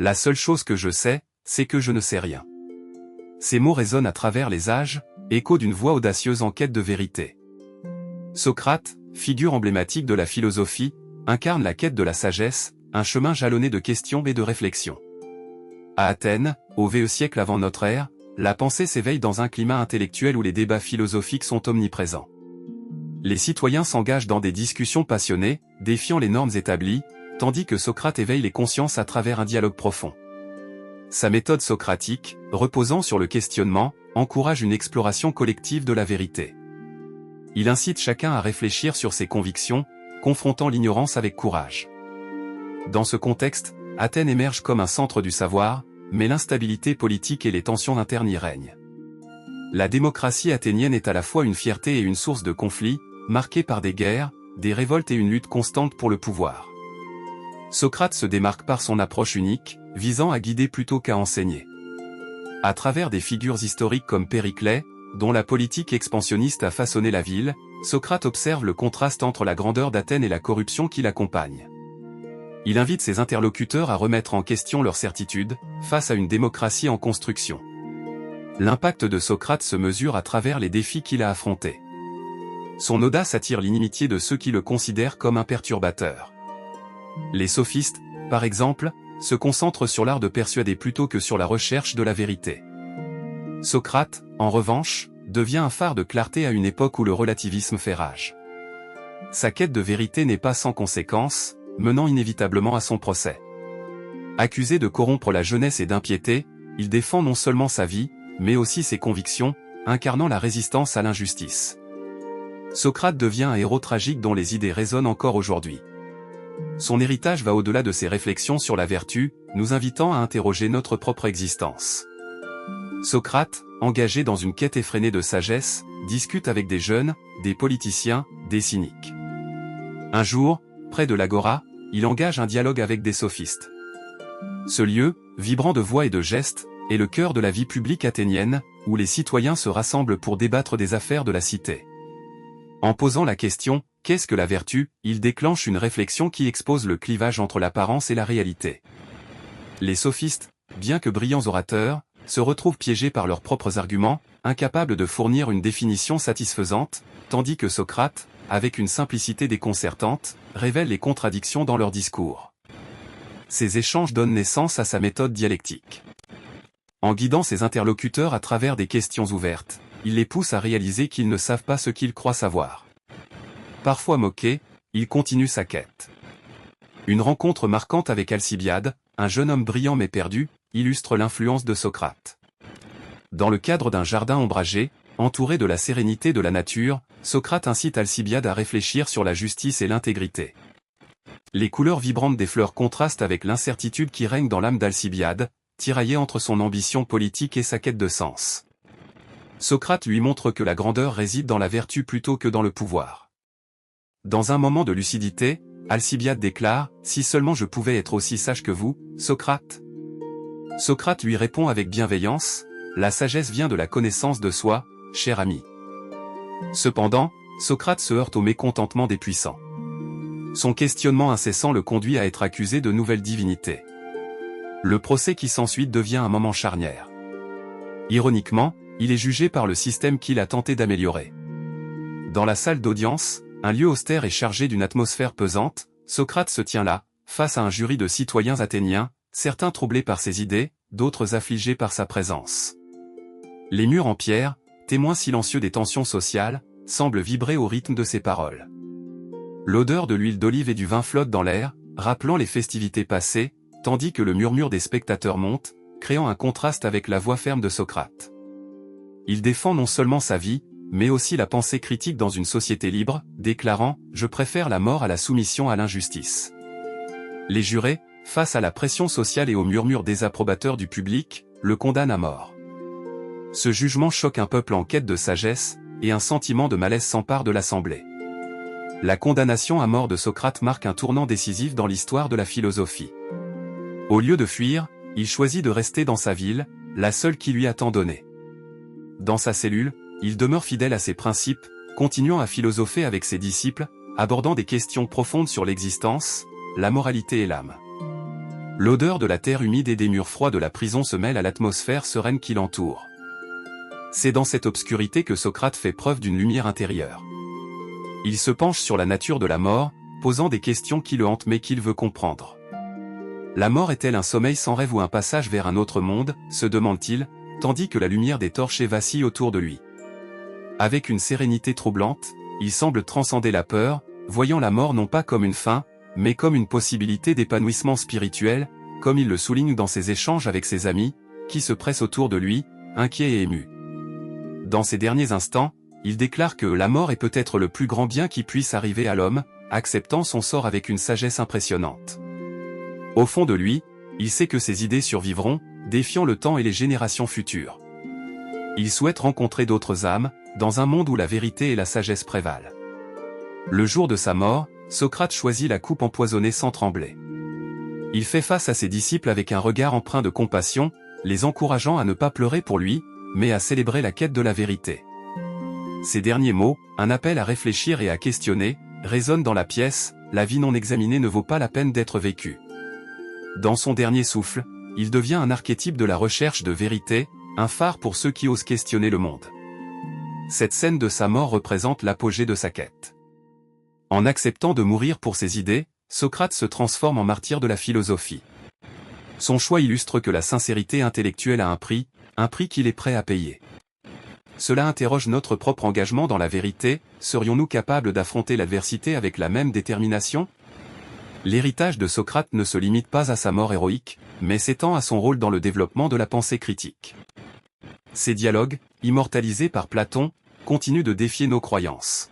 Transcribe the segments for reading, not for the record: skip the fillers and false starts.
La seule chose que je sais, c'est que je ne sais rien. Ces mots résonnent à travers les âges, écho d'une voix audacieuse en quête de vérité. Socrate, figure emblématique de la philosophie, incarne la quête de la sagesse, un chemin jalonné de questions et de réflexions. À Athènes, au VE siècle avant notre ère, la pensée s'éveille dans un climat intellectuel où les débats philosophiques sont omniprésents. Les citoyens s'engagent dans des discussions passionnées, défiant les normes établies, tandis que Socrate éveille les consciences à travers un dialogue profond. Sa méthode socratique, reposant sur le questionnement, encourage une exploration collective de la vérité. Il incite chacun à réfléchir sur ses convictions, confrontant l'ignorance avec courage. Dans ce contexte, Athènes émerge comme un centre du savoir, mais l'instabilité politique et les tensions internes y règnent. La démocratie athénienne est à la fois une fierté et une source de conflits, marquée par des guerres, des révoltes et une lutte constante pour le pouvoir. Socrate se démarque par son approche unique, visant à guider plutôt qu'à enseigner. À travers des figures historiques comme Périclès, dont la politique expansionniste a façonné la ville, Socrate observe le contraste entre la grandeur d'Athènes et la corruption qui l'accompagne. Il invite ses interlocuteurs à remettre en question leurs certitudes, face à une démocratie en construction. L'impact de Socrate se mesure à travers les défis qu'il a affrontés. Son audace attire l'inimitié de ceux qui le considèrent comme un perturbateur. Les sophistes, par exemple, se concentrent sur l'art de persuader plutôt que sur la recherche de la vérité. Socrate, en revanche, devient un phare de clarté à une époque où le relativisme fait rage. Sa quête de vérité n'est pas sans conséquences, menant inévitablement à son procès. Accusé de corrompre la jeunesse et d'impiété, il défend non seulement sa vie, mais aussi ses convictions, incarnant la résistance à l'injustice. Socrate devient un héros tragique dont les idées résonnent encore aujourd'hui. Son héritage va au-delà de ses réflexions sur la vertu, nous invitant à interroger notre propre existence. Socrate, engagé dans une quête effrénée de sagesse, discute avec des jeunes, des politiciens, des cyniques. Un jour, près de l'agora, il engage un dialogue avec des sophistes. Ce lieu, vibrant de voix et de gestes, est le cœur de la vie publique athénienne, où les citoyens se rassemblent pour débattre des affaires de la cité. En posant la question « Qu'est-ce que la vertu ?», il déclenche une réflexion qui expose le clivage entre l'apparence et la réalité. Les sophistes, bien que brillants orateurs, se retrouvent piégés par leurs propres arguments, incapables de fournir une définition satisfaisante, tandis que Socrate, avec une simplicité déconcertante, révèle les contradictions dans leur discours. Ces échanges donnent naissance à sa méthode dialectique. En guidant ses interlocuteurs à travers des questions ouvertes, il les pousse à réaliser qu'ils ne savent pas ce qu'ils croient savoir. Parfois moqué, il continue sa quête. Une rencontre marquante avec Alcibiade, un jeune homme brillant mais perdu, illustre l'influence de Socrate. Dans le cadre d'un jardin ombragé, entouré de la sérénité de la nature, Socrate incite Alcibiade à réfléchir sur la justice et l'intégrité. Les couleurs vibrantes des fleurs contrastent avec l'incertitude qui règne dans l'âme d'Alcibiade, tiraillée entre son ambition politique et sa quête de sens. Socrate lui montre que la grandeur réside dans la vertu plutôt que dans le pouvoir. Dans un moment de lucidité, Alcibiade déclare « Si seulement je pouvais être aussi sage que vous, Socrate ». Socrate lui répond avec bienveillance « La sagesse vient de la connaissance de soi, cher ami ». Cependant, Socrate se heurte au mécontentement des puissants. Son questionnement incessant le conduit à être accusé de nouvelles divinités. Le procès qui s'ensuit devient un moment charnière. Ironiquement, il est jugé par le système qu'il a tenté d'améliorer. Dans la salle d'audience, un lieu austère et chargé d'une atmosphère pesante, Socrate se tient là, face à un jury de citoyens athéniens, certains troublés par ses idées, d'autres affligés par sa présence. Les murs en pierre, témoins silencieux des tensions sociales, semblent vibrer au rythme de ses paroles. L'odeur de l'huile d'olive et du vin flotte dans l'air, rappelant les festivités passées, tandis que le murmure des spectateurs monte, créant un contraste avec la voix ferme de Socrate. Il défend non seulement sa vie, mais aussi la pensée critique dans une société libre, déclarant « Je préfère la mort à la soumission à l'injustice ». Les jurés, face à la pression sociale et aux murmures désapprobateurs du public, le condamnent à mort. Ce jugement choque un peuple en quête de sagesse, et un sentiment de malaise s'empare de l'assemblée. La condamnation à mort de Socrate marque un tournant décisif dans l'histoire de la philosophie. Au lieu de fuir, il choisit de rester dans sa ville, la seule qui lui a tant donné. Dans sa cellule, il demeure fidèle à ses principes, continuant à philosopher avec ses disciples, abordant des questions profondes sur l'existence, la moralité et l'âme. L'odeur de la terre humide et des murs froids de la prison se mêle à l'atmosphère sereine qui l'entoure. C'est dans cette obscurité que Socrate fait preuve d'une lumière intérieure. Il se penche sur la nature de la mort, posant des questions qui le hantent mais qu'il veut comprendre. La mort est-elle un sommeil sans rêve ou un passage vers un autre monde, se demande-t-il, tandis que la lumière des torches vacille autour de lui. Avec une sérénité troublante, il semble transcender la peur, voyant la mort non pas comme une fin, mais comme une possibilité d'épanouissement spirituel, comme il le souligne dans ses échanges avec ses amis, qui se pressent autour de lui, inquiets et émus. Dans ces derniers instants, il déclare que la mort est peut-être le plus grand bien qui puisse arriver à l'homme, acceptant son sort avec une sagesse impressionnante. Au fond de lui, il sait que ses idées survivront, défiant le temps et les générations futures. Il souhaite rencontrer d'autres âmes, dans un monde où la vérité et la sagesse prévalent. Le jour de sa mort, Socrate choisit la coupe empoisonnée sans trembler. Il fait face à ses disciples avec un regard empreint de compassion, les encourageant à ne pas pleurer pour lui, mais à célébrer la quête de la vérité. Ces derniers mots, un appel à réfléchir et à questionner, résonnent dans la pièce, la vie non examinée ne vaut pas la peine d'être vécue. Dans son dernier souffle, il devient un archétype de la recherche de vérité, un phare pour ceux qui osent questionner le monde. Cette scène de sa mort représente l'apogée de sa quête. En acceptant de mourir pour ses idées, Socrate se transforme en martyr de la philosophie. Son choix illustre que la sincérité intellectuelle a un prix qu'il est prêt à payer. Cela interroge notre propre engagement dans la vérité, serions-nous capables d'affronter l'adversité avec la même détermination ? L'héritage de Socrate ne se limite pas à sa mort héroïque, mais s'étend à son rôle dans le développement de la pensée critique. Ses dialogues, immortalisés par Platon, continuent de défier nos croyances.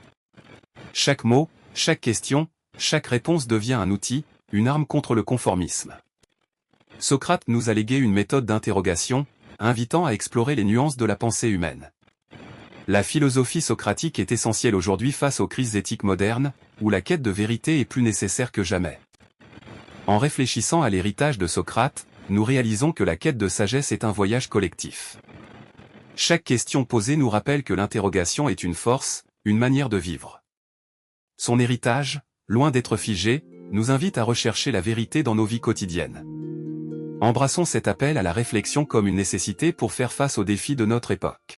Chaque mot, chaque question, chaque réponse devient un outil, une arme contre le conformisme. Socrate nous a légué une méthode d'interrogation, invitant à explorer les nuances de la pensée humaine. La philosophie socratique est essentielle aujourd'hui face aux crises éthiques modernes, où la quête de vérité est plus nécessaire que jamais. En réfléchissant à l'héritage de Socrate, nous réalisons que la quête de sagesse est un voyage collectif. Chaque question posée nous rappelle que l'interrogation est une force, une manière de vivre. Son héritage, loin d'être figé, nous invite à rechercher la vérité dans nos vies quotidiennes. Embrassons cet appel à la réflexion comme une nécessité pour faire face aux défis de notre époque.